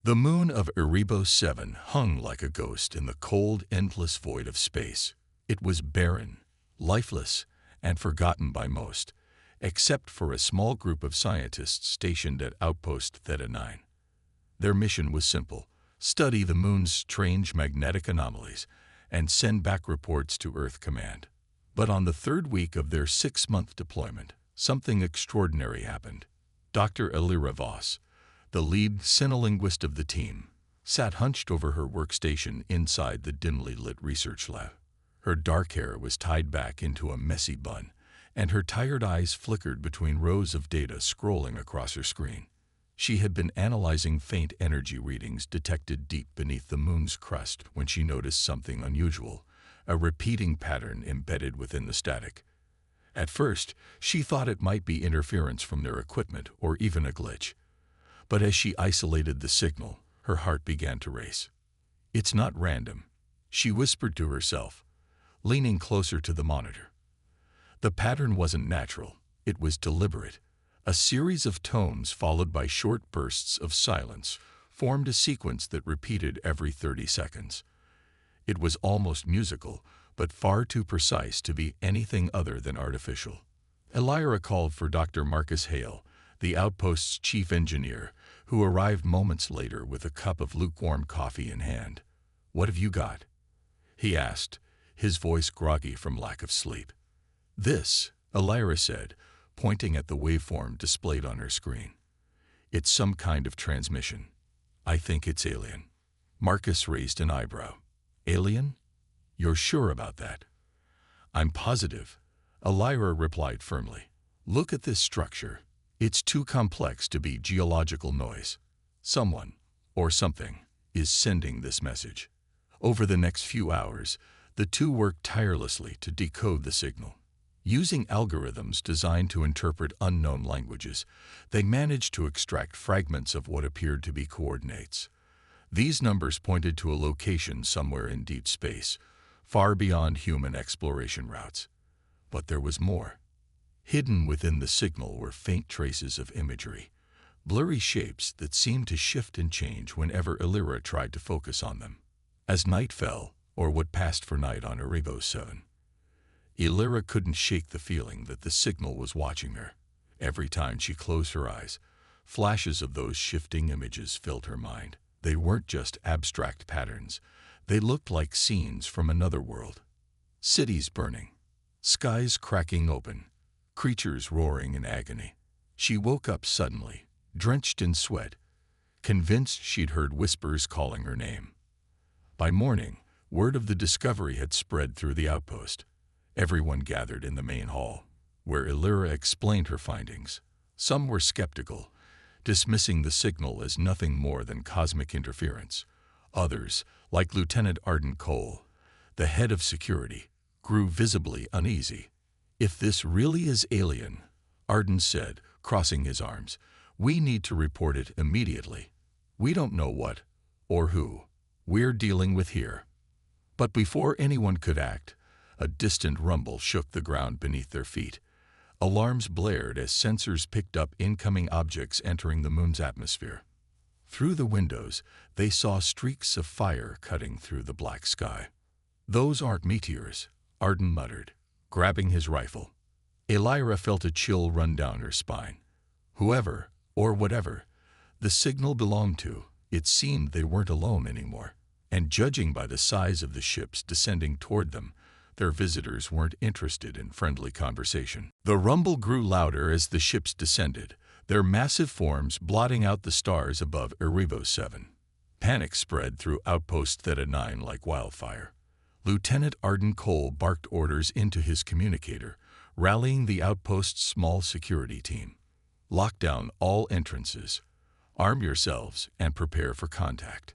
The moon of Erebos 7 hung like a ghost in the cold, endless void of space. It was barren, lifeless, and forgotten by most, except for a small group of scientists stationed at Outpost Theta 9. Their mission was simple: study the moon's strange magnetic anomalies and send back reports to Earth Command. But on the third week of their 6-month deployment, something extraordinary happened. Dr. Elira Voss, the lead sinolinguist of the team, sat hunched over her workstation inside the dimly lit research lab. Her dark hair was tied back into a messy bun, and her tired eyes flickered between rows of data scrolling across her screen. She had been analyzing faint energy readings detected deep beneath the moon's crust when she noticed something unusual, a repeating pattern embedded within the static. At first, she thought it might be interference from their equipment or even a glitch. But as she isolated the signal, her heart began to race. "It's not random," she whispered to herself, leaning closer to the monitor. The pattern wasn't natural, it was deliberate. A series of tones followed by short bursts of silence formed a sequence that repeated every 30 seconds. It was almost musical, but far too precise to be anything other than artificial. Elira called for Dr. Marcus Hale, the outpost's chief engineer, who arrived moments later with a cup of lukewarm coffee in hand. "What have you got?" he asked, his voice groggy from lack of sleep. "This," Elira said, pointing at the waveform displayed on her screen. "It's some kind of transmission. I think it's alien." Marcus raised an eyebrow. "Alien? You're sure about that?" "I'm positive," Elira replied firmly. "Look at this structure. It's too complex to be geological noise. Someone, or something, is sending this message." Over the next few hours, the two worked tirelessly to decode the signal. Using algorithms designed to interpret unknown languages, they managed to extract fragments of what appeared to be coordinates. These numbers pointed to a location somewhere in deep space, far beyond human exploration routes. But there was more. Hidden within the signal were faint traces of imagery, blurry shapes that seemed to shift and change whenever Elira tried to focus on them. As night fell, or what passed for night on Erebos 7, Elira couldn't shake the feeling that the signal was watching her. Every time she closed her eyes, flashes of those shifting images filled her mind. They weren't just abstract patterns. They looked like scenes from another world. Cities burning, skies cracking open, creatures roaring in agony. She woke up suddenly, drenched in sweat, convinced she'd heard whispers calling her name. By morning, word of the discovery had spread through the outpost. Everyone gathered in the main hall, where Elira explained her findings. Some were skeptical, dismissing the signal as nothing more than cosmic interference. Others, like Lieutenant Arden Cole, the head of security, grew visibly uneasy. "If this really is alien," Arden said, crossing his arms, "we need to report it immediately. We don't know what, or who, we're dealing with here." But before anyone could act, a distant rumble shook the ground beneath their feet. Alarms blared as sensors picked up incoming objects entering the moon's atmosphere. Through the windows, they saw streaks of fire cutting through the black sky. "Those aren't meteors," Arden muttered, grabbing his rifle. Elira felt a chill run down her spine. Whoever, or whatever, the signal belonged to, it seemed they weren't alone anymore. And judging by the size of the ships descending toward them, their visitors weren't interested in friendly conversation. The rumble grew louder as the ships descended, their massive forms blotting out the stars above Erebos 7. Panic spread through Outpost Theta 9 like wildfire. Lieutenant Arden Cole barked orders into his communicator, rallying the outpost's small security team. "Lock down all entrances. Arm yourselves and prepare for contact."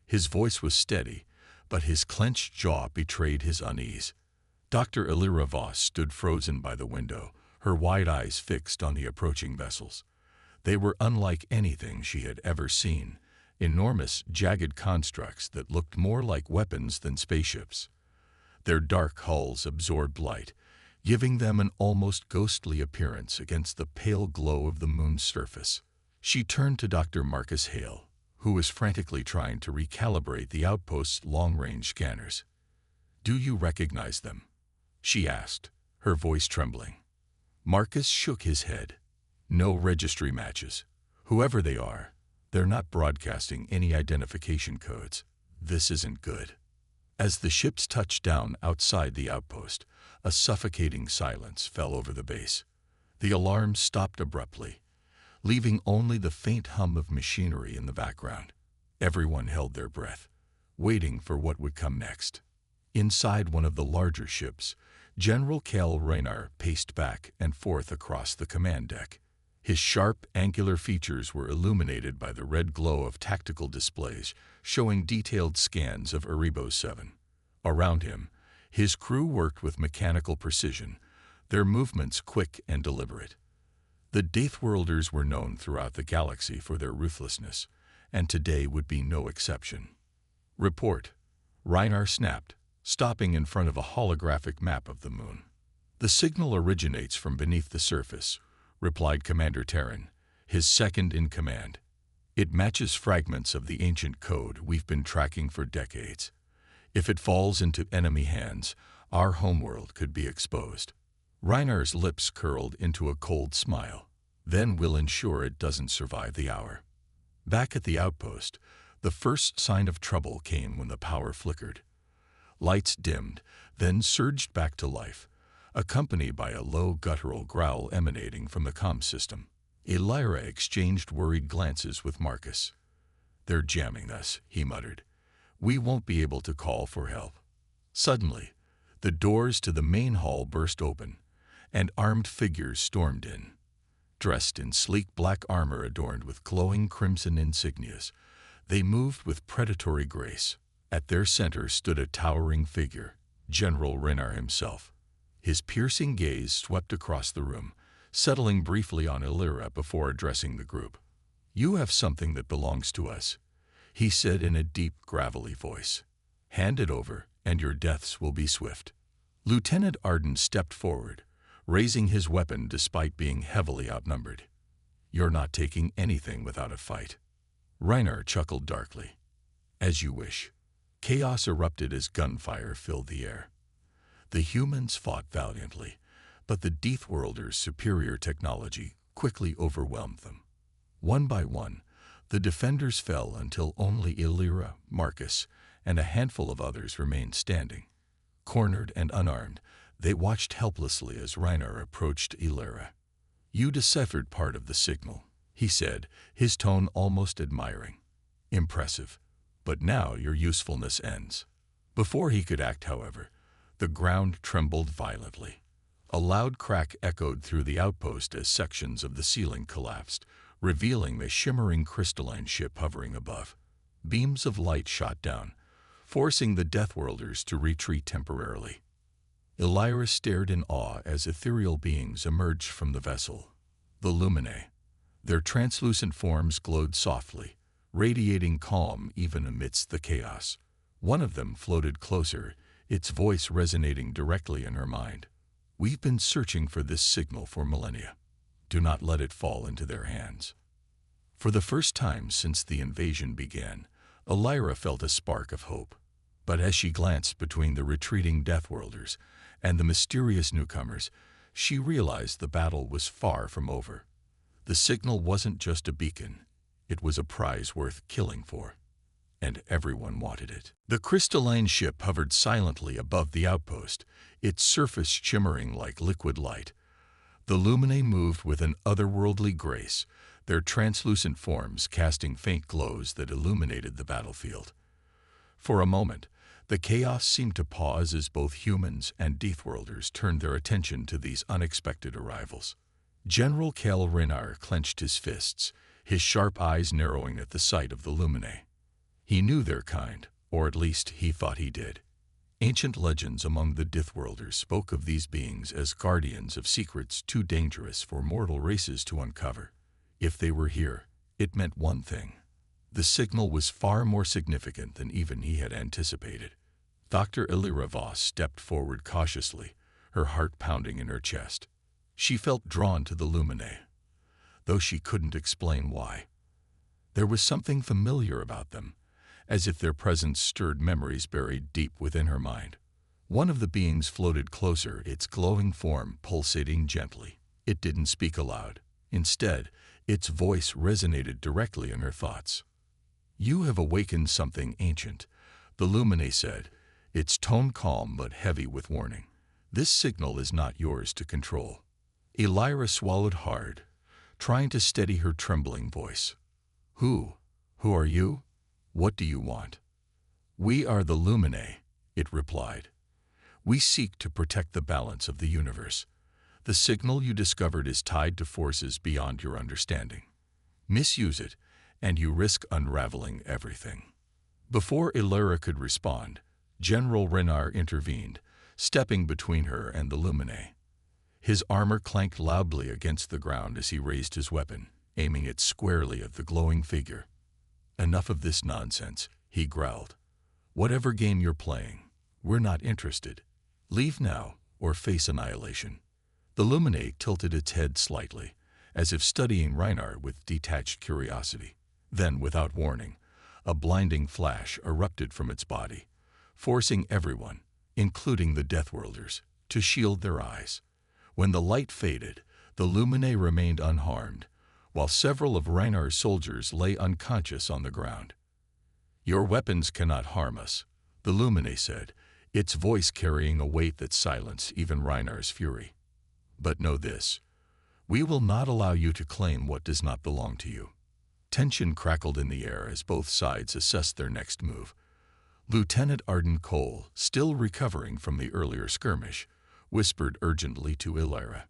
His voice was steady, but his clenched jaw betrayed his unease. Dr. Elira Voss stood frozen by the window, her wide eyes fixed on the approaching vessels. They were unlike anything she had ever seen, enormous, jagged constructs that looked more like weapons than spaceships. Their dark hulls absorbed light, giving them an almost ghostly appearance against the pale glow of the moon's surface. She turned to Dr. Marcus Hale, who was frantically trying to recalibrate the outpost's long-range scanners. "Do you recognize them?" she asked, her voice trembling. Marcus shook his head. "No registry matches. Whoever they are, they're not broadcasting any identification codes. This isn't good." As the ships touched down outside the outpost, a suffocating silence fell over the base. The alarms stopped abruptly, leaving only the faint hum of machinery in the background. Everyone held their breath, waiting for what would come next. Inside one of the larger ships, General Cal Raynar paced back and forth across the command deck. His sharp, angular features were illuminated by the red glow of tactical displays showing detailed scans of Erebos 7. Around him, his crew worked with mechanical precision, their movements quick and deliberate. The Deathworlders were known throughout the galaxy for their ruthlessness, and today would be no exception. "Report," Raynar snapped, stopping in front of a holographic map of the moon. "The signal originates from beneath the surface," replied Commander Terran, his second in command. "It matches fragments of the ancient code we've been tracking for decades. If it falls into enemy hands, our homeworld could be exposed." Raynar's lips curled into a cold smile. "Then we'll ensure it doesn't survive the hour." Back at the outpost, the first sign of trouble came when the power flickered. Lights dimmed, then surged back to life, accompanied by a low guttural growl emanating from the comm system. Elira exchanged worried glances with Marcus. "They're jamming us," he muttered. "We won't be able to call for help." Suddenly, the doors to the main hall burst open, and armed figures stormed in. Dressed in sleek black armor adorned with glowing crimson insignias, they moved with predatory grace. At their center stood a towering figure, General Raynar himself. His piercing gaze swept across the room, settling briefly on Elira before addressing the group. "You have something that belongs to us," he said in a deep, gravelly voice. "Hand it over, and your deaths will be swift." Lieutenant Arden stepped forward, raising his weapon despite being heavily outnumbered. "You're not taking anything without a fight." Raynar chuckled darkly. "As you wish." Chaos erupted as gunfire filled the air. The humans fought valiantly, but the Deathworlders' superior technology quickly overwhelmed them. One by one, the defenders fell until only Elira, Marcus, and a handful of others remained standing. Cornered and unarmed, they watched helplessly as Raynar approached Elira. "You deciphered part of the signal," he said, his tone almost admiring. "Impressive. But now your usefulness ends." Before he could act, however, the ground trembled violently. A loud crack echoed through the outpost as sections of the ceiling collapsed, revealing a shimmering crystalline ship hovering above. Beams of light shot down, forcing the Deathworlders to retreat temporarily. Elira stared in awe as ethereal beings emerged from the vessel, the Luminae. Their translucent forms glowed softly, radiating calm even amidst the chaos. One of them floated closer, its voice resonating directly in her mind. "We've been searching for this signal for millennia. Do not let it fall into their hands." For the first time since the invasion began, Elira felt a spark of hope. But as she glanced between the retreating Deathworlders and the mysterious newcomers, she realized the battle was far from over. The signal wasn't just a beacon. It was a prize worth killing for, and everyone wanted it. The crystalline ship hovered silently above the outpost, its surface shimmering like liquid light. The Luminae moved with an otherworldly grace, their translucent forms casting faint glows that illuminated the battlefield. For a moment, the chaos seemed to pause as both humans and Deathworlders turned their attention to these unexpected arrivals. General Cal Raynar clenched his fists, his sharp eyes narrowing at the sight of the Luminae. He knew their kind, or at least he thought he did. Ancient legends among the Deathworlders spoke of these beings as guardians of secrets too dangerous for mortal races to uncover. If they were here, it meant one thing. The signal was far more significant than even he had anticipated. Dr. Elira Voss stepped forward cautiously, her heart pounding in her chest. She felt drawn to the Luminae, though she couldn't explain why. There was something familiar about them, as if their presence stirred memories buried deep within her mind. One of the beings floated closer, its glowing form pulsating gently. It didn't speak aloud. Instead, its voice resonated directly in her thoughts. "You have awakened something ancient," the Lumine said, its tone calm but heavy with warning. "This signal is not yours to control." Elira swallowed hard, trying to steady her trembling voice. Who are you? What do you want?" "We are the Lumine," it replied. "We seek to protect the balance of the universe. The signal you discovered is tied to forces beyond your understanding. Misuse it, and you risk unraveling everything." Before Elira could respond, General Renar intervened, stepping between her and the Lumine. His armor clanked loudly against the ground as he raised his weapon, aiming it squarely at the glowing figure. "Enough of this nonsense," he growled. "Whatever game you're playing, we're not interested. Leave now, or face annihilation." The Lumine tilted its head slightly, as if studying Reinar with detached curiosity. Then, without warning, a blinding flash erupted from its body, forcing everyone, including the Deathworlders, to shield their eyes. When the light faded, the Lumine remained unharmed, while several of Reinar's soldiers lay unconscious on the ground. "Your weapons cannot harm us," the Lumine said, its voice carrying a weight that silenced even Reinar's fury. "But know this, we will not allow you to claim what does not belong to you." Tension crackled in the air as both sides assessed their next move. Lieutenant Arden Cole, still recovering from the earlier skirmish, whispered urgently to Elira.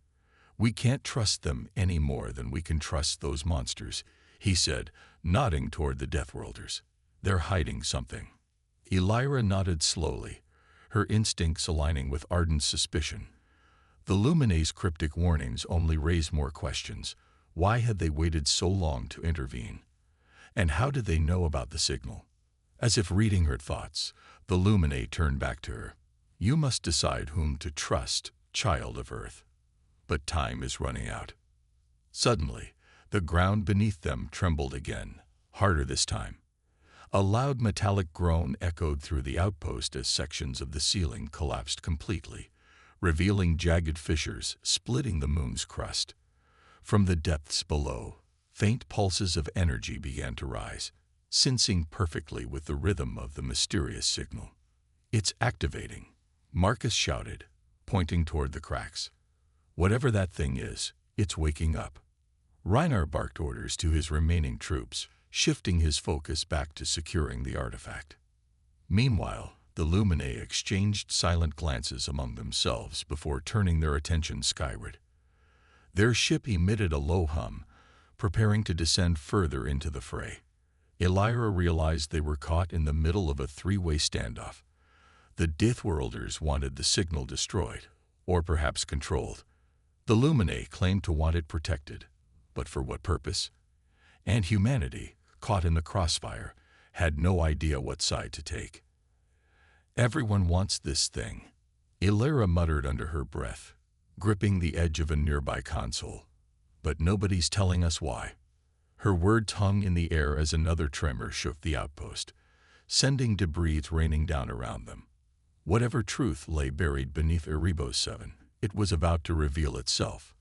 "We can't trust them any more than we can trust those monsters," he said, nodding toward the Deathworlders. "They're hiding something." Elira nodded slowly, her instincts aligning with Arden's suspicion. The Lumine's cryptic warnings only raised more questions. Why had they waited so long to intervene? And how did they know about the signal? As if reading her thoughts, the Lumine turned back to her. "You must decide whom to trust, child of Earth. But time is running out." Suddenly, the ground beneath them trembled again, harder this time. A loud metallic groan echoed through the outpost as sections of the ceiling collapsed completely, revealing jagged fissures splitting the moon's crust. From the depths below, faint pulses of energy began to rise, syncing perfectly with the rhythm of the mysterious signal. "It's activating," Marcus shouted, pointing toward the cracks. "Whatever that thing is, it's waking up." Reinar barked orders to his remaining troops, shifting his focus back to securing the artifact. Meanwhile, the Lumine exchanged silent glances among themselves before turning their attention skyward. Their ship emitted a low hum, preparing to descend further into the fray. Elira realized they were caught in the middle of a three-way standoff. The Deathworlders wanted the signal destroyed, or perhaps controlled. The Lumine claimed to want it protected, but for what purpose? And humanity, caught in the crossfire, had no idea what side to take. "Everyone wants this thing," Elira muttered under her breath, gripping the edge of a nearby console. "But nobody's telling us why." Her words hung in the air as another tremor shook the outpost, sending debris raining down around them. Whatever truth lay buried beneath Erebos 7, it was about to reveal itself,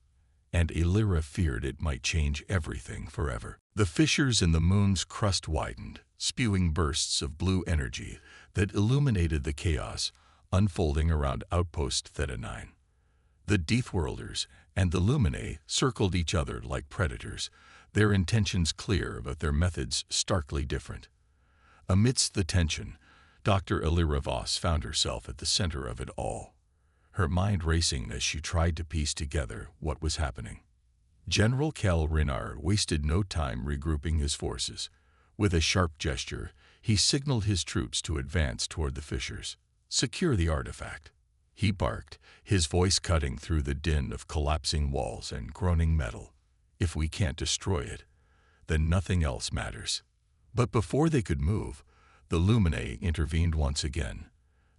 and Elira feared it might change everything forever. The fissures in the moon's crust widened, spewing bursts of blue energy that illuminated the chaos unfolding around Outpost Theta 9. The Deathworlders and the Lumine circled each other like predators, their intentions clear but their methods starkly different. Amidst the tension, Dr. Elira Voss found herself at the center of it all, her mind racing as she tried to piece together what was happening. General Cal Renar wasted no time regrouping his forces. With a sharp gesture, he signaled his troops to advance toward the fissures. "Secure the artifact," he barked, his voice cutting through the din of collapsing walls and groaning metal. "If we can't destroy it, then nothing else matters." But before they could move, the Lumine intervened once again.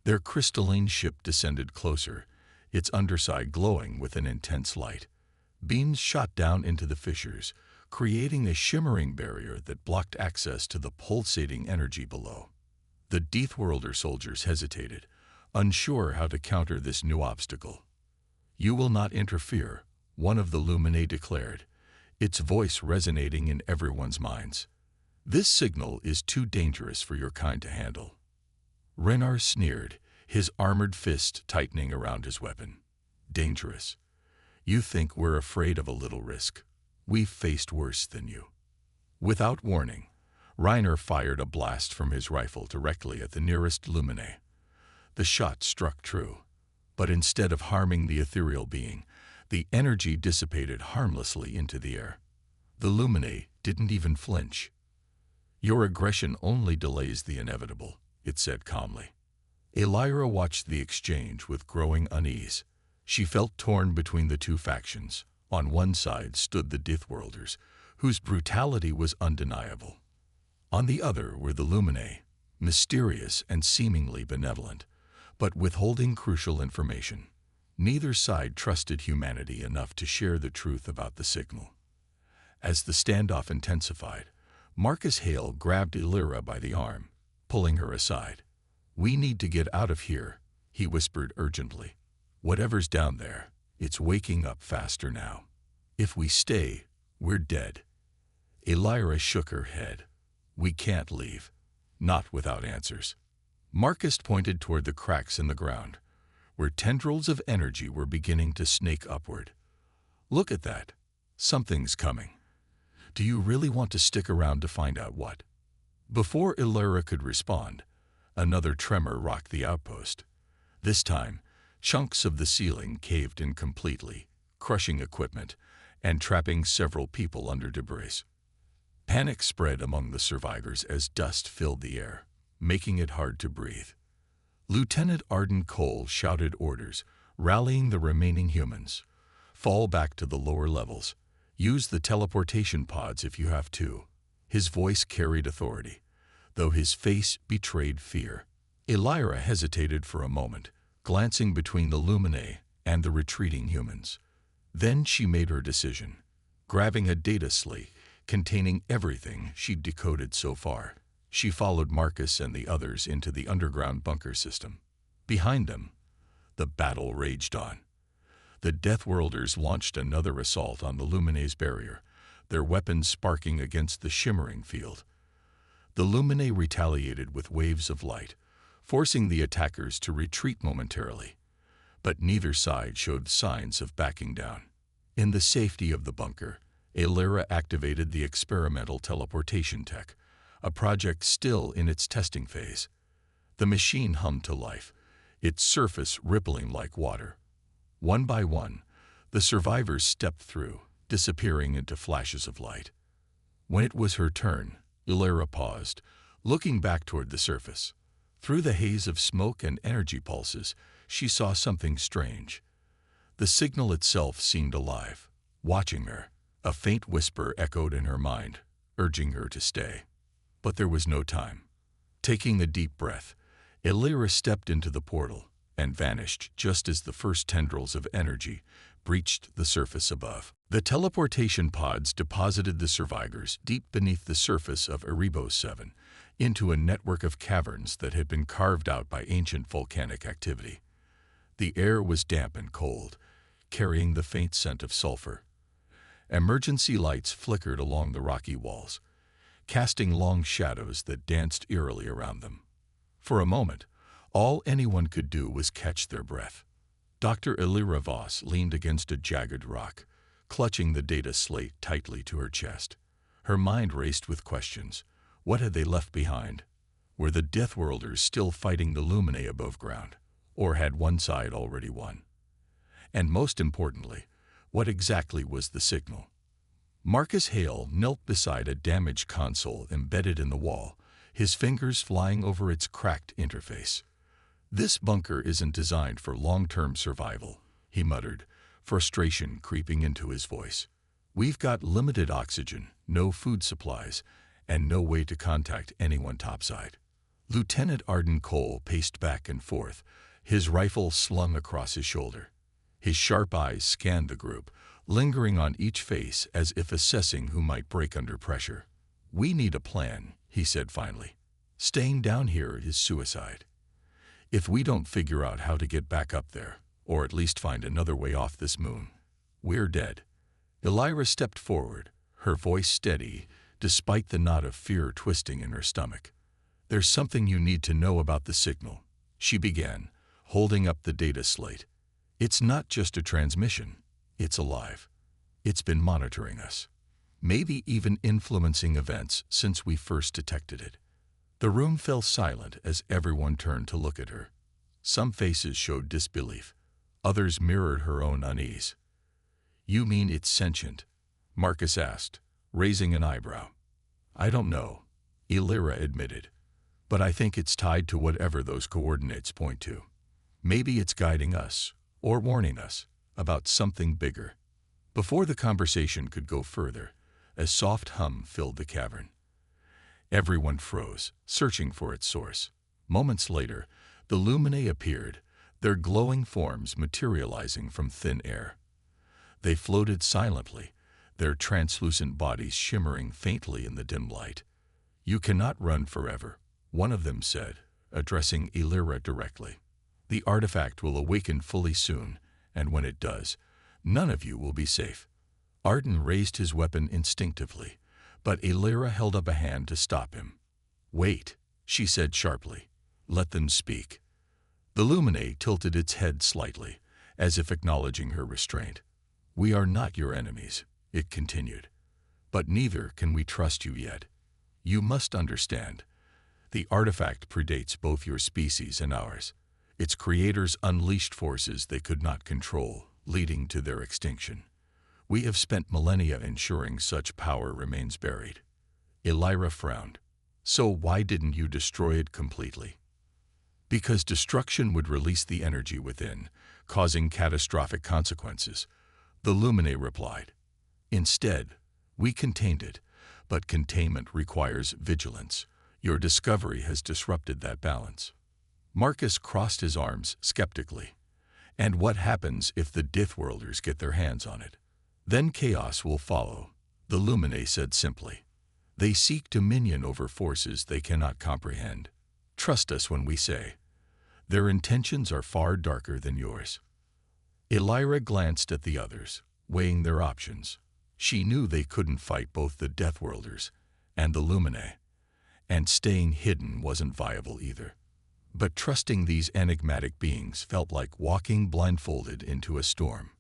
Their crystalline ship descended closer, its underside glowing with an intense light. Beams shot down into the fissures, creating a shimmering barrier that blocked access to the pulsating energy below. The Deathworlder soldiers hesitated, unsure how to counter this new obstacle. "You will not interfere," one of the Luminae declared, its voice resonating in everyone's minds. "This signal is too dangerous for your kind to handle." Renar sneered, his armored fist tightening around his weapon. "Dangerous? You think we're afraid of a little risk? We've faced worse than you." Without warning, Reiner fired a blast from his rifle directly at the nearest Luminae. The shot struck true, but instead of harming the ethereal being, the energy dissipated harmlessly into the air. The Luminae didn't even flinch. "Your aggression only delays the inevitable," it said calmly. Elira watched the exchange with growing unease. She felt torn between the two factions. On one side stood the Deathworlders, whose brutality was undeniable. On the other were the Luminae, mysterious and seemingly benevolent, but withholding crucial information. Neither side trusted humanity enough to share the truth about the signal. As the standoff intensified, Marcus Hale grabbed Elira by the arm, pulling her aside. "We need to get out of here," he whispered urgently. "Whatever's down there, it's waking up faster now. If we stay, we're dead." Elira shook her head. "We can't leave. Not without answers." Marcus pointed toward the cracks in the ground, where tendrils of energy were beginning to snake upward. "Look at that. Something's coming. Do you really want to stick around to find out what?" Before Elira could respond, another tremor rocked the outpost. This time, chunks of the ceiling caved in completely, crushing equipment and trapping several people under debris. Panic spread among the survivors as dust filled the air, making it hard to breathe. Lieutenant Arden Cole shouted orders, rallying the remaining humans. "Fall back to the lower levels. Use the teleportation pods if you have to." His voice carried authority, though his face betrayed fear. Elira hesitated for a moment, glancing between the Luminae and the retreating humans. Then she made her decision, grabbing a data slate containing everything she'd decoded so far. She followed Marcus and the others into the underground bunker system. Behind them, the battle raged on. The Deathworlders launched another assault on the Luminae's barrier, their weapons sparking against the shimmering field. The Luminae retaliated with waves of light, forcing the attackers to retreat momentarily. But neither side showed signs of backing down. In the safety of the bunker, Elira activated the experimental teleportation tech, a project still in its testing phase. The machine hummed to life, its surface rippling like water. One by one, the survivors stepped through, disappearing into flashes of light. When it was her turn, Elira paused, looking back toward the surface. Through the haze of smoke and energy pulses, she saw something strange. The signal itself seemed alive, watching her. A faint whisper echoed in her mind, urging her to stay. But there was no time. Taking a deep breath, Elira stepped into the portal and vanished just as the first tendrils of energy breached the surface above. The teleportation pods deposited the survivors deep beneath the surface of Erebos 7 into a network of caverns that had been carved out by ancient volcanic activity. The air was damp and cold, carrying the faint scent of sulfur. Emergency lights flickered along the rocky walls, casting long shadows that danced eerily around them. For a moment, all anyone could do was catch their breath. Dr. Elira Voss leaned against a jagged rock, clutching the data slate tightly to her chest. Her mind raced with questions. What had they left behind? Were the Deathworlders still fighting the Luminae above ground, or had one side already won? And most importantly, what exactly was the signal? Marcus Hale knelt beside a damaged console embedded in the wall, his fingers flying over its cracked interface. "This bunker isn't designed for long-term survival," he muttered, frustration creeping into his voice. "We've got limited oxygen, no food supplies, and no way to contact anyone topside." Lieutenant Arden Cole paced back and forth, his rifle slung across his shoulder. His sharp eyes scanned the group, lingering on each face as if assessing who might break under pressure. "We need a plan," he said finally. "Staying down here is suicide. If we don't figure out how to get back up there, or at least find another way off this moon, we're dead." Elira stepped forward, her voice steady, despite the knot of fear twisting in her stomach. "There's something you need to know about the signal," she began, holding up the data slate. "It's not just a transmission. It's alive. It's been monitoring us, maybe even influencing events since we first detected it." The room fell silent as everyone turned to look at her. Some faces showed disbelief. Others mirrored her own unease. "You mean it's sentient?" Marcus asked, raising an eyebrow. "I don't know," Elira admitted, "but I think it's tied to whatever those coordinates point to. Maybe it's guiding us, or warning us, about something bigger." Before the conversation could go further, a soft hum filled the cavern. Everyone froze, searching for its source. Moments later, the Luminae appeared, their glowing forms materializing from thin air. They floated silently, their translucent bodies shimmering faintly in the dim light. "You cannot run forever," one of them said, addressing Elira directly. "The artifact will awaken fully soon, and when it does, none of you will be safe." Arden raised his weapon instinctively, but Elira held up a hand to stop him. "Wait," she said sharply. "Let them speak." The Luminae tilted its head slightly, as if acknowledging her restraint. "We are not your enemies," it continued, "but neither can we trust you yet. You must understand, the artifact predates both your species and ours. Its creators unleashed forces they could not control, leading to their extinction. We have spent millennia ensuring such power remains buried." Elira frowned. "So why didn't you destroy it completely?" "Because destruction would release the energy within, causing catastrophic consequences," the Luminae replied. "Instead, we contained it, but containment requires vigilance. Your discovery has disrupted that balance." Marcus crossed his arms skeptically. "And what happens if the Deathworlders get their hands on it?" "Then chaos will follow," the Luminae said simply. "They seek dominion over forces they cannot comprehend. Trust us when we say, their intentions are far darker than yours." Elira glanced at the others, weighing their options. She knew they couldn't fight both the Deathworlders and the Luminae, and staying hidden wasn't viable either. But trusting these enigmatic beings felt like walking blindfolded into a storm.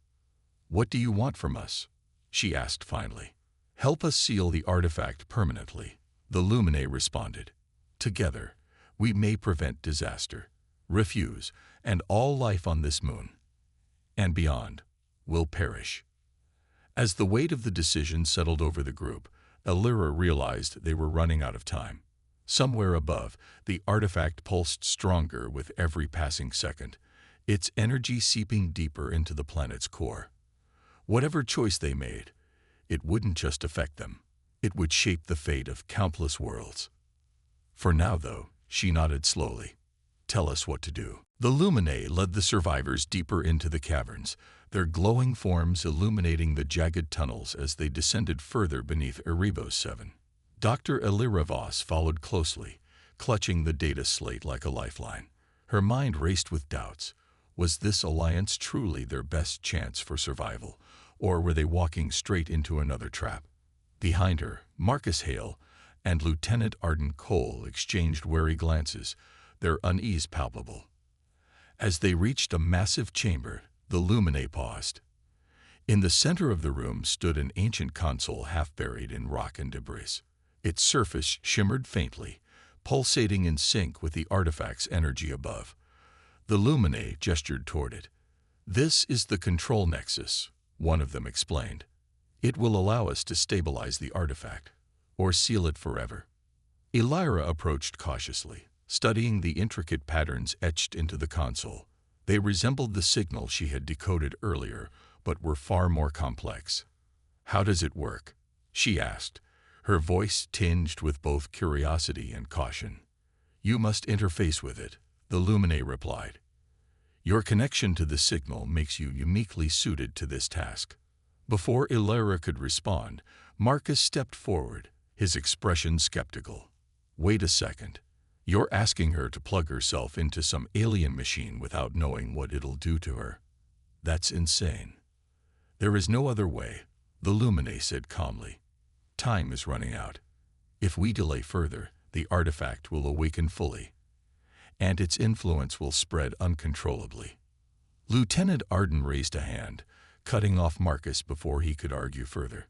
"What do you want from us?" she asked finally. "Help us seal the artifact permanently," the Luminae responded. "Together, we may prevent disaster. Refuse, and all life on this moon and beyond will perish." As the weight of the decision settled over the group, Elira realized they were running out of time. Somewhere above, the artifact pulsed stronger with every passing second, its energy seeping deeper into the planet's core. Whatever choice they made, it wouldn't just affect them. It would shape the fate of countless worlds. "For now, though," she nodded slowly, "tell us what to do." The Luminae led the survivors deeper into the caverns, their glowing forms illuminating the jagged tunnels as they descended further beneath Erebos 7. Dr. Elira Voss followed closely, clutching the data slate like a lifeline. Her mind raced with doubts. Was this alliance truly their best chance for survival, or were they walking straight into another trap? Behind her, Marcus Hale and Lieutenant Arden Cole exchanged wary glances, their unease palpable. As they reached a massive chamber, the Luminae paused. In the center of the room stood an ancient console half buried in rock and debris. Its surface shimmered faintly, pulsating in sync with the artifact's energy above. The Luminae gestured toward it. "This is the control nexus," one of them explained. "It will allow us to stabilize the artifact, or seal it forever." Elira approached cautiously, studying the intricate patterns etched into the console. They resembled the signal she had decoded earlier, but were far more complex. "How does it work?" she asked, her voice tinged with both curiosity and caution. "You must interface with it," the Luminae replied. "Your connection to the signal makes you uniquely suited to this task. Before Illyra could respond, Marcus stepped forward, his expression skeptical. "Wait a second. You're asking her to plug herself into some alien machine without knowing what it'll do to her? That's insane." "There is no other way," the Luminae said calmly. "Time is running out. If we delay further, the artifact will awaken fully, and its influence will spread uncontrollably." Lieutenant Arden raised a hand, cutting off Marcus before he could argue further.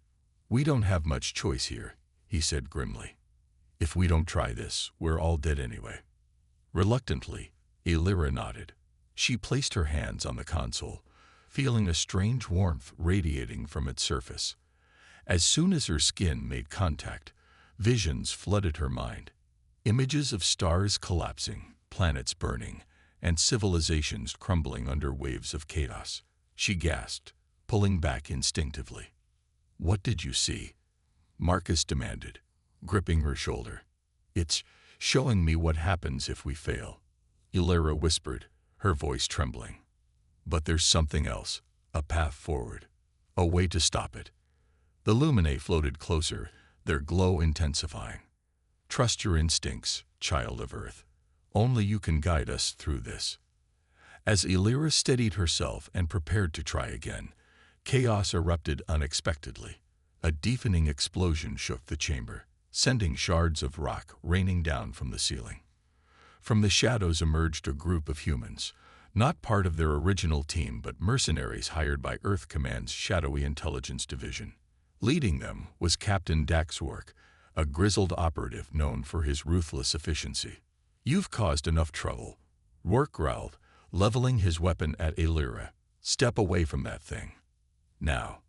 "We don't have much choice here," he said grimly. "If we don't try this, we're all dead anyway." Reluctantly, Illyra nodded. She placed her hands on the console, feeling a strange warmth radiating from its surface. As soon as her skin made contact, visions flooded her mind. Images of stars collapsing, planets burning, and civilizations crumbling under waves of chaos. She gasped, pulling back instinctively. "What did you see?" Marcus demanded, gripping her shoulder. "It's showing me what happens if we fail," Illyra whispered, her voice trembling. "But there's something else, a path forward, a way to stop it." The Luminae floated closer, their glow intensifying. "Trust your instincts, child of Earth. Only you can guide us through this." As Illyra steadied herself and prepared to try again, chaos erupted unexpectedly. A deafening explosion shook the chamber, sending shards of rock raining down from the ceiling. From the shadows emerged a group of humans, not part of their original team but mercenaries hired by Earth Command's Shadowy Intelligence Division. Leading them was Captain Daxwork, a grizzled operative known for his ruthless efficiency. "You've caused enough trouble," Rourke growled, leveling his weapon at Illyra. "Step away from that thing. Now."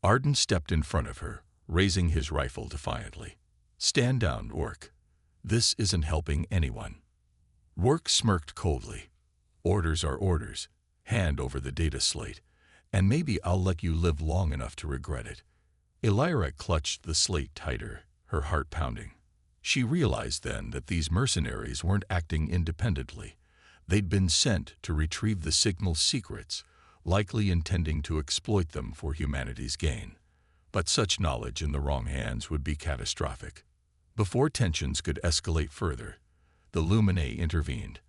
Arden stepped in front of her, raising his rifle defiantly. "Stand down, Rourke. This isn't helping anyone." Rourke smirked coldly. "Orders are orders. Hand over the data slate, and maybe I'll let you live long enough to regret it." Illyra clutched the slate tighter, her heart pounding. She realized then that these mercenaries weren't acting independently. They'd been sent to retrieve the signal's secrets, likely intending to exploit them for humanity's gain. But such knowledge in the wrong hands would be catastrophic. Before tensions could escalate further, the Luminae intervened.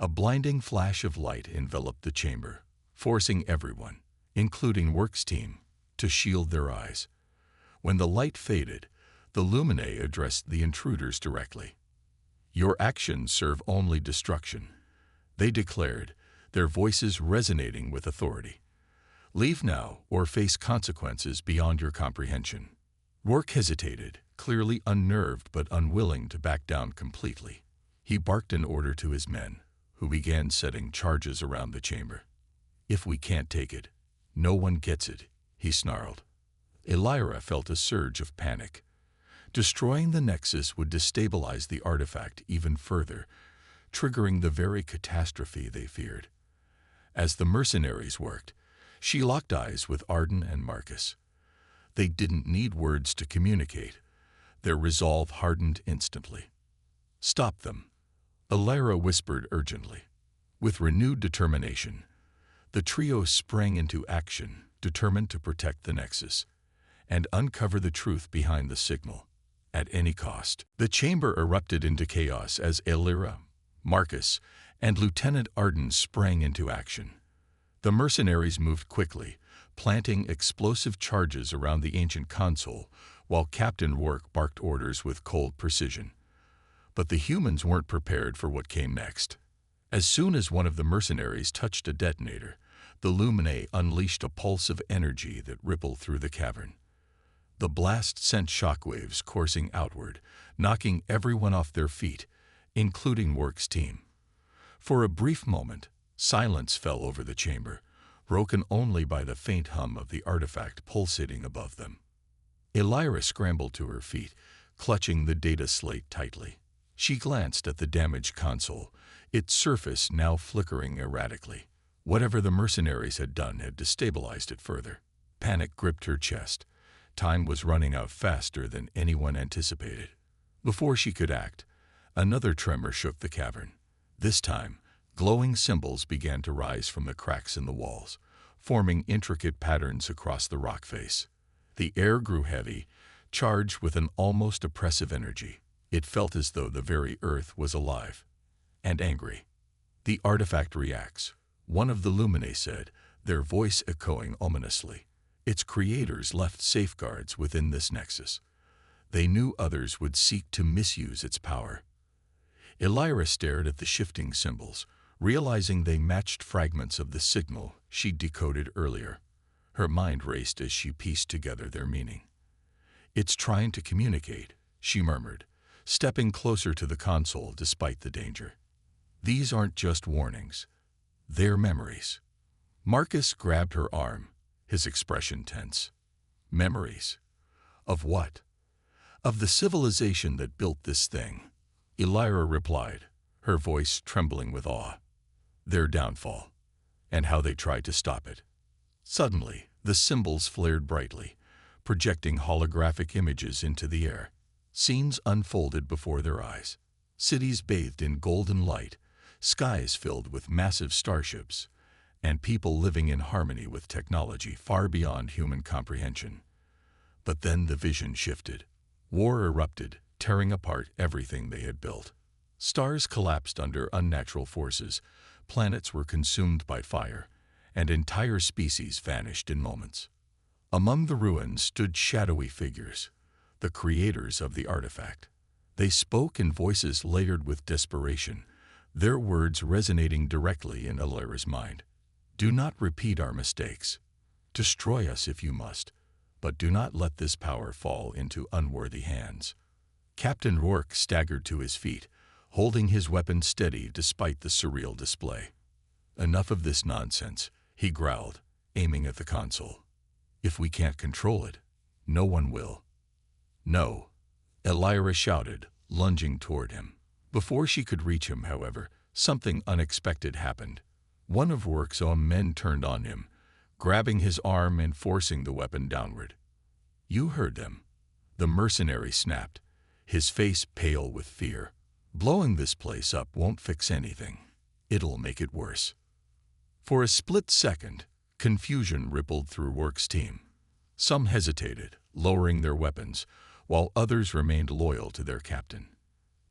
A blinding flash of light enveloped the chamber, forcing everyone, including Rourke's team, to shield their eyes. When the light faded, the Luminae addressed the intruders directly. "Your actions serve only destruction," they declared, their voices resonating with authority. "Leave now or face consequences beyond your comprehension." Rourke hesitated, clearly unnerved but unwilling to back down completely. He barked an order to his men, who began setting charges around the chamber. "If we can't take it, no one gets it," he snarled. Illyra felt a surge of panic. Destroying the Nexus would destabilize the artifact even further, triggering the very catastrophe they feared. As the mercenaries worked, she locked eyes with Arden and Marcus. They didn't need words to communicate. Their resolve hardened instantly. "Stop them," Illyra whispered urgently. With renewed determination, the trio sprang into action, determined to protect the Nexus and uncover the truth behind the signal, at any cost. The chamber erupted into chaos as Illyra, Marcus, and Lieutenant Arden sprang into action. The mercenaries moved quickly, planting explosive charges around the ancient console, while Captain Rourke barked orders with cold precision. But the humans weren't prepared for what came next. As soon as one of the mercenaries touched a detonator, the Luminae unleashed a pulse of energy that rippled through the cavern. The blast sent shockwaves coursing outward, knocking everyone off their feet, including Rourke's team. For a brief moment, silence fell over the chamber, broken only by the faint hum of the artifact pulsating above them. Illyra scrambled to her feet, clutching the data slate tightly. She glanced at the damaged console, its surface now flickering erratically. Whatever the mercenaries had done had destabilized it further. Panic gripped her chest. Time was running out faster than anyone anticipated. Before she could act, another tremor shook the cavern. This time, glowing symbols began to rise from the cracks in the walls, forming intricate patterns across the rock face. The air grew heavy, charged with an almost oppressive energy. It felt as though the very earth was alive and angry. "The artifact reacts," one of the Luminae said, their voice echoing ominously. Its creators left safeguards within this nexus. They knew others would seek to misuse its power. Elira stared at the shifting symbols, realizing they matched fragments of the signal she'd decoded earlier. Her mind raced as she pieced together their meaning. "It's trying to communicate," she murmured, stepping closer to the console despite the danger. "These aren't just warnings. They're memories." Marcus grabbed her arm, his expression tense. "Memories? Of what?" "Of the civilization that built this thing," Elira replied, her voice trembling with awe. "Their downfall, and how they tried to stop it." Suddenly, the symbols flared brightly, projecting holographic images into the air. Scenes unfolded before their eyes. Cities bathed in golden light, skies filled with massive starships, and people living in harmony with technology far beyond human comprehension. But then the vision shifted. War erupted, tearing apart everything they had built. Stars collapsed under unnatural forces, planets were consumed by fire, and entire species vanished in moments. Among the ruins stood shadowy figures, the creators of the artifact. They spoke in voices layered with desperation, their words resonating directly in Elira's mind. "Do not repeat our mistakes. Destroy us if you must, but do not let this power fall into unworthy hands." Captain Rourke staggered to his feet, holding his weapon steady despite the surreal display. "Enough of this nonsense," he growled, aiming at the console. "If we can't control it, no one will." "No," Elira shouted, lunging toward him. Before she could reach him, however, something unexpected happened. One of Rourke's own men turned on him, grabbing his arm and forcing the weapon downward. "You heard them." The mercenary snapped, his face pale with fear. "Blowing this place up won't fix anything. It'll make it worse." For a split second, confusion rippled through Rourke's team. Some hesitated, lowering their weapons, while others remained loyal to their captain.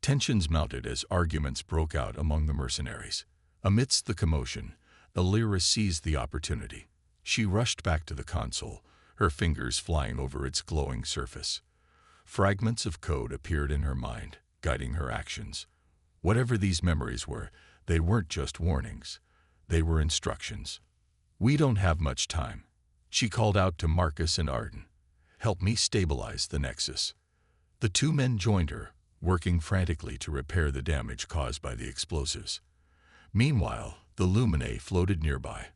Tensions mounted as arguments broke out among the mercenaries. Amidst the commotion, Elira seized the opportunity. She rushed back to the console, her fingers flying over its glowing surface. Fragments of code appeared in her mind, guiding her actions. Whatever these memories were, they weren't just warnings. They were instructions. "We don't have much time," she called out to Marcus and Arden. "Help me stabilize the Nexus." The two men joined her, working frantically to repair the damage caused by the explosives. Meanwhile, the Luminae floated nearby,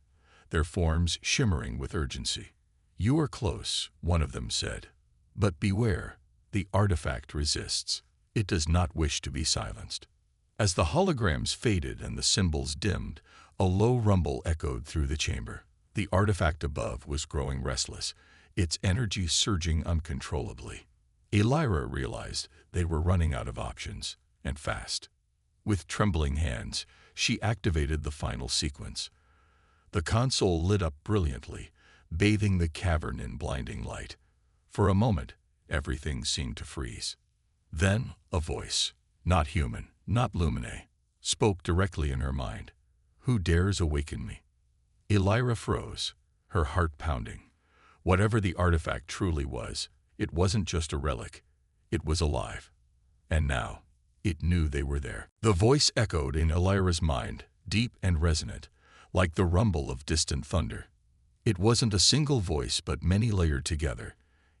their forms shimmering with urgency. "You are close," one of them said. "But beware, the artifact resists. It does not wish to be silenced." As the holograms faded and the symbols dimmed, a low rumble echoed through the chamber. The artifact above was growing restless, its energy surging uncontrollably. Elira realized they were running out of options, and fast. With trembling hands, she activated the final sequence. The console lit up brilliantly, bathing the cavern in blinding light. For a moment, everything seemed to freeze. Then, a voice, not human, not Luminae, spoke directly in her mind. "Who dares awaken me?" Elira froze, her heart pounding. Whatever the artifact truly was, it wasn't just a relic. It was alive. And now, it knew they were there. The voice echoed in Elira's mind, deep and resonant, like the rumble of distant thunder. It wasn't a single voice, but many layered together,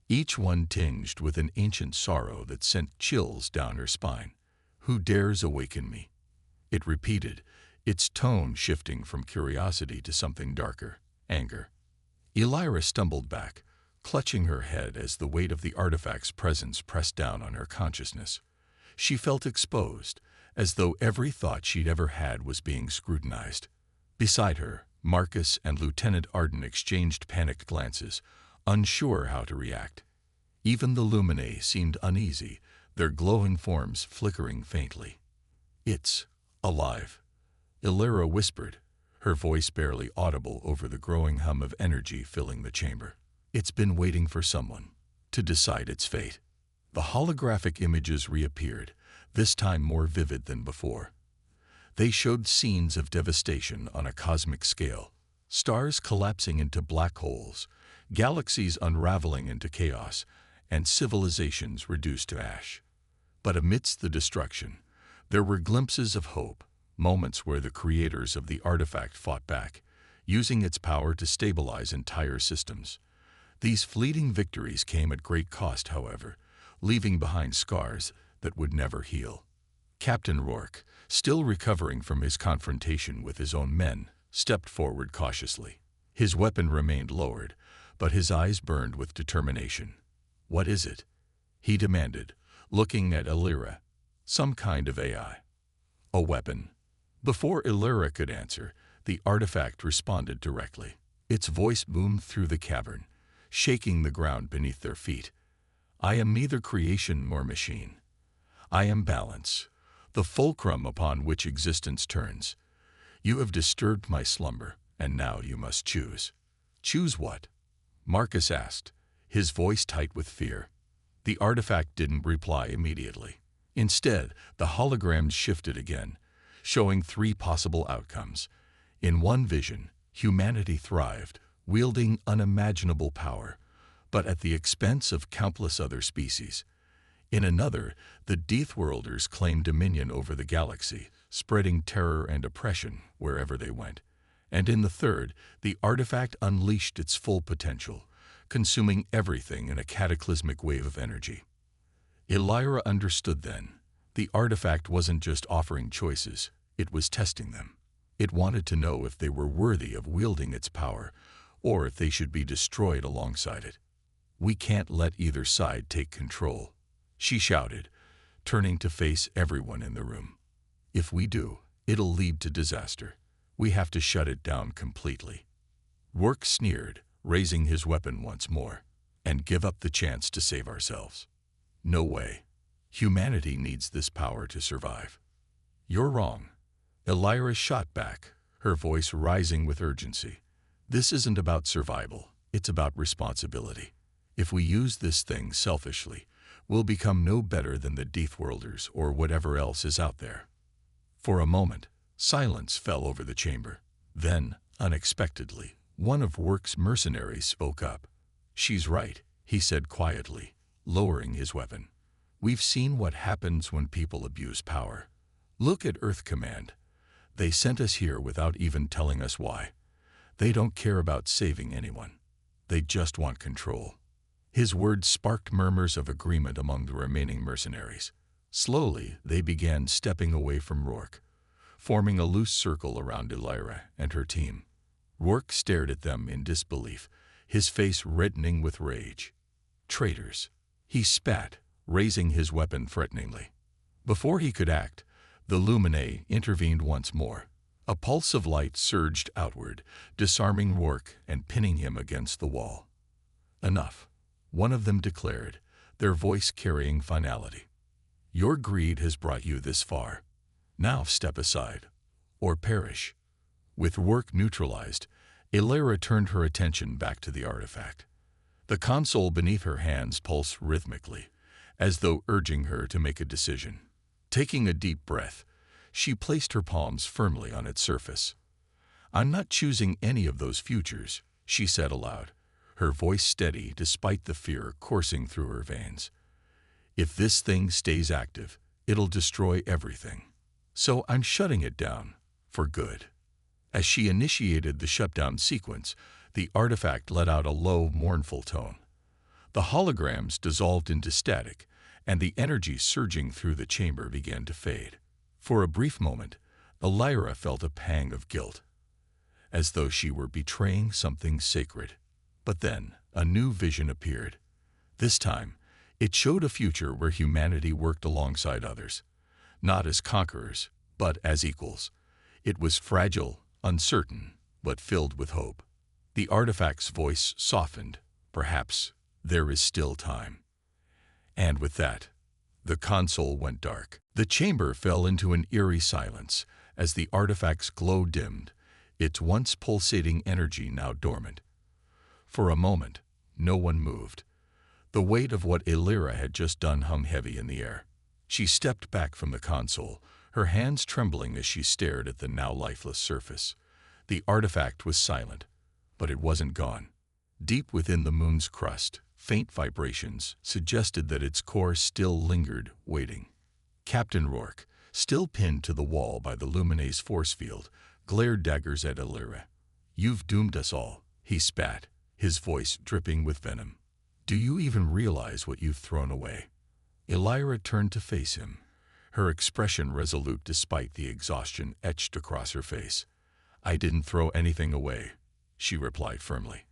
each one tinged with an ancient sorrow that sent chills down her spine. "Who dares awaken me?" It repeated, its tone shifting from curiosity to something darker, anger. Elira stumbled back, clutching her head as the weight of the artifact's presence pressed down on her consciousness. She felt exposed, as though every thought she'd ever had was being scrutinized. Beside her, Marcus and Lieutenant Arden exchanged panicked glances, unsure how to react. Even the Luminae seemed uneasy, their glowing forms flickering faintly. "It's alive," Elira whispered, her voice barely audible over the growing hum of energy filling the chamber. It's been waiting for someone to decide its fate. The holographic images reappeared, this time more vivid than before. They showed scenes of devastation on a cosmic scale, stars collapsing into black holes, galaxies unraveling into chaos, and civilizations reduced to ash. But amidst the destruction, there were glimpses of hope, moments where the creators of the artifact fought back, using its power to stabilize entire systems. These fleeting victories came at great cost, however, leaving behind scars that would never heal. Captain Rourke, still recovering from his confrontation with his own men, stepped forward cautiously. His weapon remained lowered, but his eyes burned with determination. "What is it?" he demanded, looking at Illyra. "Some kind of AI." "A weapon." Before Illyra could answer, the artifact responded directly. Its voice boomed through the cavern, shaking the ground beneath their feet. "I am neither creation nor machine. I am balance, the fulcrum upon which existence turns. You have disturbed my slumber, and now you must choose." "Choose what?" Marcus asked, his voice tight with fear. The artifact didn't reply immediately. Instead, the holograms shifted again, showing three possible outcomes. In one vision, humanity thrived, wielding unimaginable power, but at the expense of countless other species. In another, the Deathworlders claimed dominion over the galaxy, spreading terror and oppression wherever they went. And in the third, the artifact unleashed its full potential, consuming everything in a cataclysmic wave of energy. Illyra understood then. The artifact wasn't just offering choices, it was testing them. It wanted to know if they were worthy of wielding its power, or if they should be destroyed alongside it. "We can't let either side take control," she shouted, turning to face everyone in the room. "If we do, it'll lead to disaster. We have to shut it down completely." Rourke sneered, raising his weapon once more. "And give up the chance to save ourselves? No way. Humanity needs this power to survive." "You're wrong." Illyra shot back, her voice rising with urgency. "This isn't about survival, it's about responsibility. If we use this thing selfishly, we'll become no better than the Deathworlders or whatever else is out there." For a moment, silence fell over the chamber. Then, unexpectedly, one of Rourke's mercenaries spoke up. "She's right," he said quietly, lowering his weapon. "We've seen what happens when people abuse power. Look at Earth Command. They sent us here without even telling us why. They don't care about saving anyone. They just want control." His words sparked murmurs of agreement among the remaining mercenaries. Slowly, they began stepping away from Rourke, forming a loose circle around Illyra and her team. Rourke stared at them in disbelief, his face reddening with rage. "Traitors!" he spat, raising his weapon threateningly. Before he could act, the Luminae intervened once more. A pulse of light surged outward, disarming Rourke and pinning him against the wall. "Enough," one of them declared, their voice carrying finality. "Your greed has brought you this far. Now step aside, or perish." With Rourke neutralized, Illyra turned her attention back to the artifact. The console beneath her hands pulsed rhythmically, as though urging her to make a decision. Taking a deep breath, she placed her palms firmly on its surface. "I'm not choosing any of those futures," she said aloud, her voice steady despite the fear coursing through her veins. "If this thing stays active, it'll destroy everything. So I'm shutting it down, for good." As she initiated the shutdown sequence, the artifact let out a low, mournful tone. The holograms dissolved into static, and the energy surging through the chamber began to fade. For a brief moment, Illyra felt a pang of guilt, as though she were betraying something sacred. But then, a new vision appeared. This time, it showed a future where humanity worked alongside others, not as conquerors, but as equals. It was fragile, uncertain, but filled with hope. The artifact's voice softened. "Perhaps there is still time." And with that, the console went dark. The chamber fell into an eerie silence as the artifact's glow dimmed, its once pulsating energy now dormant. For a moment, no one moved. The weight of what Illyra had just done hung heavy in the air. She stepped back from the console, her hands trembling as she stared at the now lifeless surface. The artifact was silent, but it wasn't gone. Deep within the moon's crust, faint vibrations suggested that its core still lingered, waiting. Captain Rourke, still pinned to the wall by the Luminae's force field, glared daggers at Illyra. "You've doomed us all," he spat, his voice dripping with venom. "Do you even realize what you've thrown away?" Illyra turned to face him, her expression resolute despite the exhaustion etched across her face. "I didn't throw anything away," she replied firmly.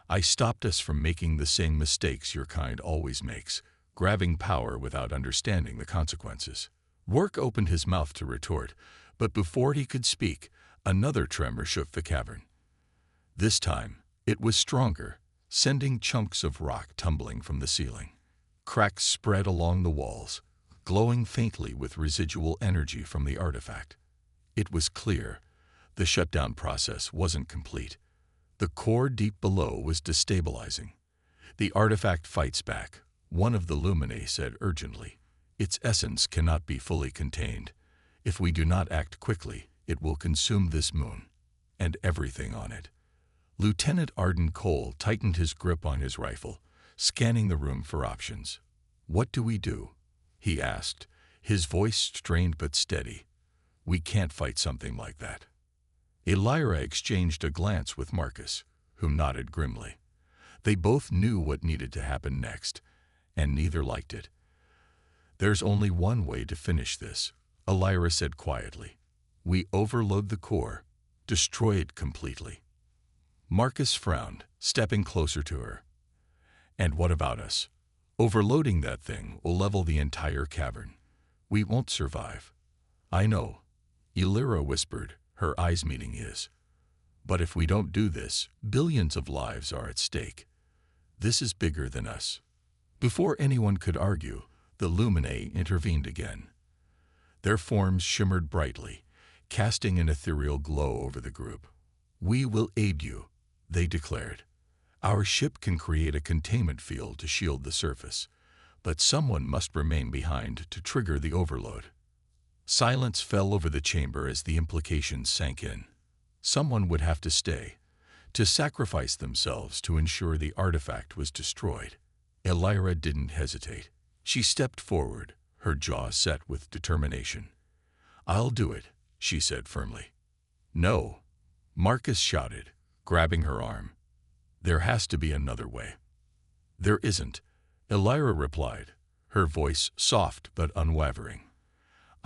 "I stopped us from making the same mistakes your kind always makes, grabbing power without understanding the consequences." Rourke opened his mouth to retort, but before he could speak, another tremor shook the cavern. This time, it was stronger, sending chunks of rock tumbling from the ceiling. Cracks spread along the walls, glowing faintly with residual energy from the artifact. It was clear the shutdown process wasn't complete. The core deep below was destabilizing. "The artifact fights back," one of the Luminae said urgently. "Its essence cannot be fully contained. If we do not act quickly, it will consume this moon and everything on it." Lieutenant Arden Cole tightened his grip on his rifle, scanning the room for options. "What do we do?" he asked, his voice strained but steady. "We can't fight something like that." Illyra exchanged a glance with Marcus, who nodded grimly. They both knew what needed to happen next, and neither liked it. "There's only one way to finish this," Illyra said quietly. "We overload the core, destroy it completely." Marcus frowned, stepping closer to her. "And what about us? Overloading that thing will level the entire cavern. We won't survive." "I know," Illyra whispered, her eyes meeting his. "But if we don't do this, billions of lives are at stake. This is bigger than us." Before anyone could argue, the Luminae intervened again. Their forms shimmered brightly, casting an ethereal glow over the group. "We will aid you," they declared. "Our ship can create a containment field to shield the surface, but someone must remain behind to trigger the overload." Silence fell over the chamber as the implications sank in. Someone would have to stay, to sacrifice themselves to ensure the artifact was destroyed. Illyra didn't hesitate. She stepped forward, her jaw set with determination. "I'll do it," she said firmly. "No," Marcus shouted, grabbing her arm. "There has to be another way." "There isn't," Illyra replied, her voice soft but unwavering.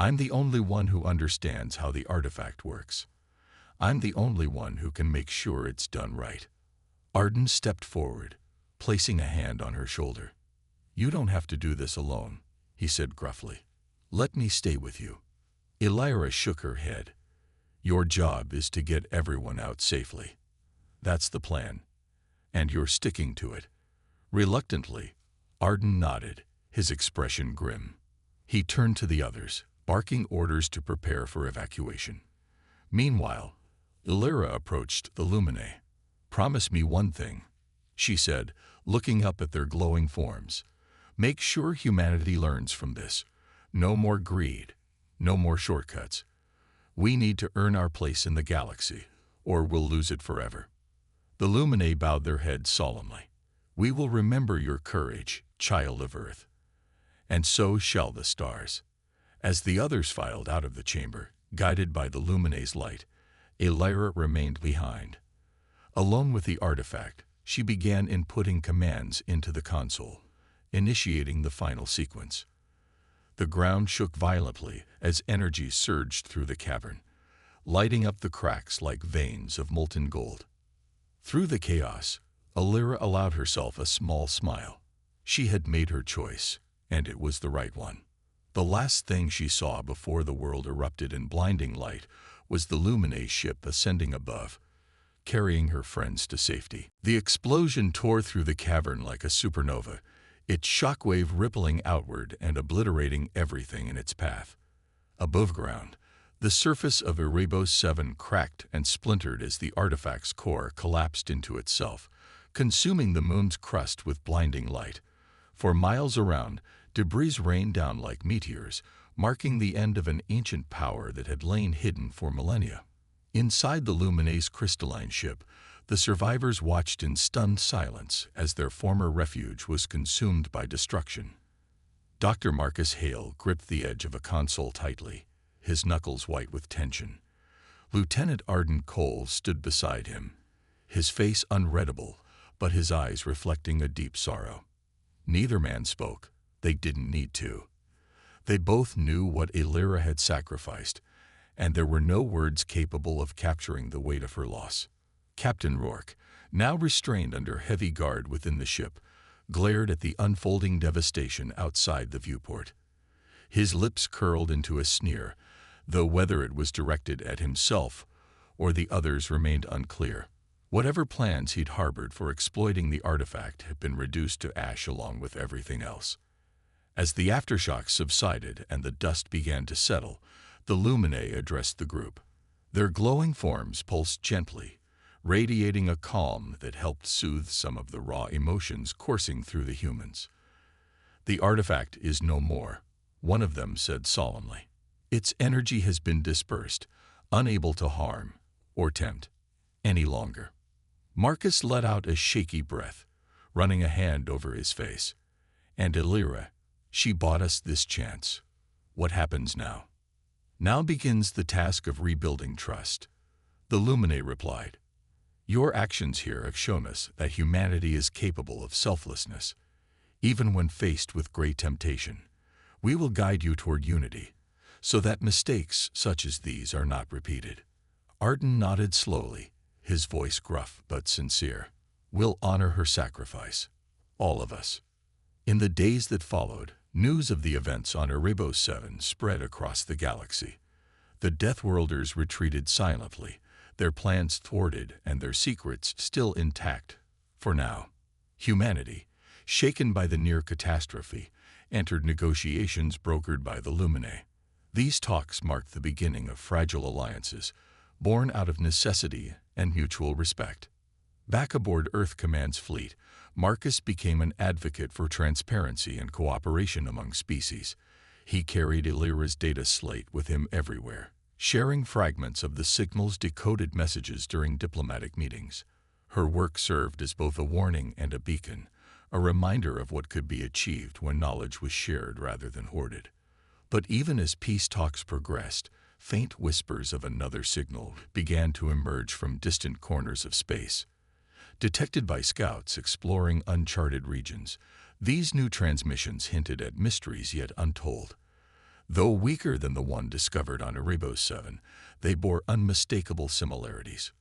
"I'm the only one who understands how the artifact works. I'm the only one who can make sure it's done right." Arden stepped forward, placing a hand on her shoulder. "You don't have to do this alone," he said gruffly. "Let me stay with you." Illyra shook her head. "Your job is to get everyone out safely. That's the plan, and you're sticking to it." Reluctantly, Arden nodded, his expression grim. He turned to the others, barking orders to prepare for evacuation. Meanwhile, Illyra approached the Luminae. "Promise me one thing," she said, looking up at their glowing forms. "Make sure humanity learns from this. No more greed, no more shortcuts. We need to earn our place in the galaxy, or we'll lose it forever." The Luminae bowed their heads solemnly. "We will remember your courage, child of Earth." And so shall the stars. As the others filed out of the chamber, guided by the Luminae's light, Illyra remained behind. Alone with the artifact, she began inputting commands into the console, initiating the final sequence. The ground shook violently as energy surged through the cavern, lighting up the cracks like veins of molten gold. Through the chaos, Illyra allowed herself a small smile. She had made her choice, and it was the right one. The last thing she saw before the world erupted in blinding light was the Luminae ship ascending above, carrying her friends to safety. The explosion tore through the cavern like a supernova, its shockwave rippling outward and obliterating everything in its path. Above ground, The surface of Erebos 7 cracked and splintered as the artifact's core collapsed into itself, consuming the moon's crust with blinding light. For miles around, debris rained down like meteors, marking the end of an ancient power that had lain hidden for millennia. Inside the Luminae's crystalline ship, the survivors watched in stunned silence as their former refuge was consumed by destruction. Dr. Marcus Hale gripped the edge of a console tightly, his knuckles white with tension. Lieutenant Arden Cole stood beside him, his face unreadable, but his eyes reflecting a deep sorrow. Neither man spoke. They didn't need to. They both knew what Illyra had sacrificed, and there were no words capable of capturing the weight of her loss. Captain Rourke, now restrained under heavy guard within the ship, glared at the unfolding devastation outside the viewport. His lips curled into a sneer, though whether it was directed at himself or the others remained unclear. Whatever plans he'd harbored for exploiting the artifact had been reduced to ash along with everything else. As the aftershocks subsided and the dust began to settle, the Luminae addressed the group. Their glowing forms pulsed gently, radiating a calm that helped soothe some of the raw emotions coursing through the humans. "The artifact is no more," one of them said solemnly. "Its energy has been dispersed, unable to harm or tempt any longer." Marcus let out a shaky breath, running a hand over his face. "And Illyra, she bought us this chance. What happens now?" "Now begins the task of rebuilding trust," the Luminae replied. "Your actions here have shown us that humanity is capable of selflessness, even when faced with great temptation. We will guide you toward unity, so that mistakes such as these are not repeated." Arden nodded slowly, his voice gruff but sincere. "We'll honor her sacrifice, all of us." In the days that followed, news of the events on Erebos 7 spread across the galaxy. The Deathworlders retreated silently, their plans thwarted and their secrets still intact, for now. Humanity, shaken by the near catastrophe, entered negotiations brokered by the Luminae. These talks marked the beginning of fragile alliances, born out of necessity and mutual respect. Back aboard Earth Command's fleet, Marcus became an advocate for transparency and cooperation among species. He carried Illyra's data slate with him everywhere, sharing fragments of the signal's decoded messages during diplomatic meetings. Her work served as both a warning and a beacon, a reminder of what could be achieved when knowledge was shared rather than hoarded. But even as peace talks progressed, faint whispers of another signal began to emerge from distant corners of space. Detected by scouts exploring uncharted regions, these new transmissions hinted at mysteries yet untold. Though weaker than the one discovered on Erebos 7, they bore unmistakable similarities,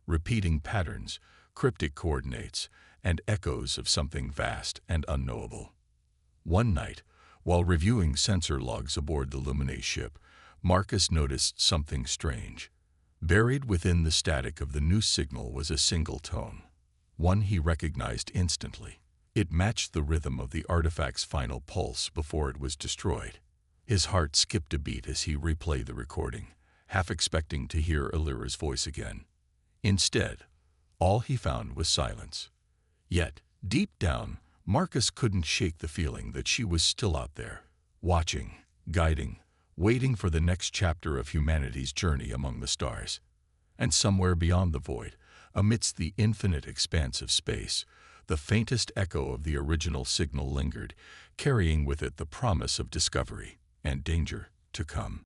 repeating patterns, cryptic coordinates, and echoes of something vast and unknowable. One night, while reviewing sensor logs aboard the Luminae ship, Marcus noticed something strange. Buried within the static of the new signal was a single tone, one he recognized instantly. It matched the rhythm of the artifact's final pulse before it was destroyed. His heart skipped a beat as he replayed the recording, half expecting to hear Illyra's voice again. Instead, all he found was silence. Yet, deep down, Marcus couldn't shake the feeling that she was still out there, watching, guiding, waiting for the next chapter of humanity's journey among the stars. And somewhere beyond the void, amidst the infinite expanse of space, the faintest echo of the original signal lingered, carrying with it the promise of discovery and danger to come.